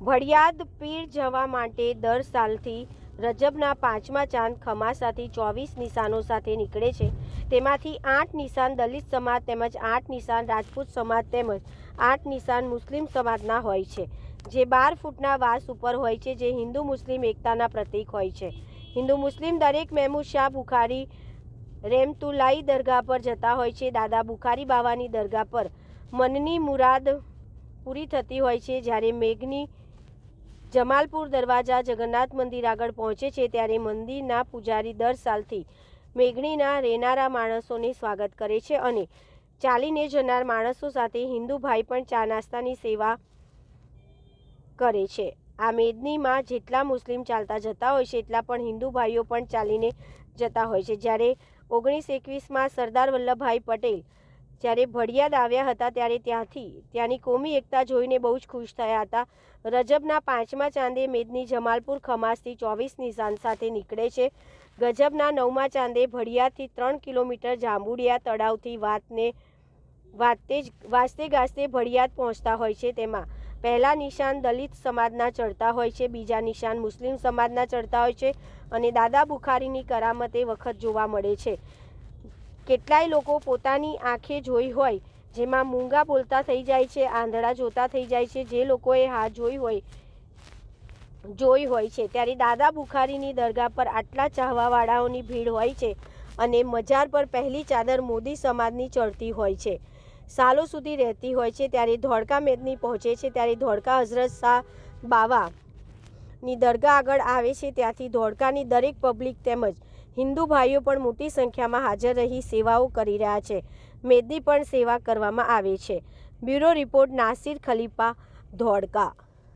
ભડિયાદ પીર જવા માટે દર સાલથી રજબના 5મા ચાંદ ખમાસાથી 24 નિશાનો સાથે નીકળે છે। તેમાંથી 8 નિશાન દલિત સમાજ તેમજ 8 નિશાન રાજપૂત સમાજ તેમજ 8 નિશાન મુસ્લિમ સમાજના હોય છે, જે 12 ફૂટના વાસ ઉપર હોય છે, જે હિન્દુ મુસ્લિમ એકતાના પ્રતીક હોય છે। હિન્દુ મુસ્લિમ દરેક મહેમૂદ શાહ બુખારી રેમતુલાઈ દરગાહ પર જતા હોય છે। દાદા બુખારી બાવાની દરગાહ પર મનની મુરાદ પૂરી થતી હોય છે। જ્યારે મેઘની જમાલપુર દરવાજા જગન્નાથ મંદિર આગળ પહોંચે છે, ત્યારે મંદિરના પૂજારી દર સાલથી મેઘણીના રહેનારા માણસોને સ્વાગત કરે છે અને ચાલીને જનાર માણસો સાથે હિન્દુ ભાઈ પણ ચા નાસ્તાની સેવા કરે છે। આ મેદનીમાં જેટલા મુસ્લિમ ચાલતા જતા હોય છે, એટલા પણ હિન્દુ ભાઈઓ પણ ચાલીને જતા હોય છે। જ્યારે 1921માં સરદાર વલ્લભભાઈ પટેલ જ્યારે ભડિયાદ આવ્યા હતા, ત્યારે ત્યાંની કોમી એકતા જોઈને બહુ જ ખુશ થયા હતા। રજબના 5મા ચાંદે મેદની જમાલપુર ખમાસથી 24 નિશાન સાથે નીકળે છે। ગજબના 9મા ચાંદે ભડિયાદથી 3 કિલોમીટર જાંબુડિયા તળાવથી વાજતે ગાજતે ભડિયાદ પહોંચતા હોય છે। તેમાં પહેલા નિશાન દલિત સમાજના ચડતા હોય છે, બીજા નિશાન મુસ્લિમ સમાજના ચડતા હોય છે અને દાદા બુખારીની કરામતે વખત જોવા મળે છે। કેટલાય લોકો પોતાની આંખે જોઈ હોય, જેમાં મૂંગા બોલતા થઈ જાય છે, આંધળા જોતા થઈ જાય છે, જે લોકોએ હાથ જોઈ હોય છે, ત્યારે દાદા બુખારીની દરગાહ પર આટલા ચાહવાવાળાઓની ભીડ હોય છે અને મજાર પર પહેલી ચાદર મોદી સમાજની ચડતી હોય છે, સાલો સુધી રહેતી હોય છે। ત્યારે ધોળકા મેદની પહોંચે છે, ત્યારે ધોળકા હઝરત શાહ બાવાની દરગાહ આગળ આવે છે। ત્યાંથી ધોળકાની દરેક પબ્લિક તેમજ હિન્દુ ભાઈઓ પણ મોટી સંખ્યામાં હાજર રહી સેવાઓ કરી રહ્યા છે। મેદની પણ સેવા કરવામાં આવે છે। બ્યુરો રિપોર્ટ નાસિર ખલીફા, ધોળકા।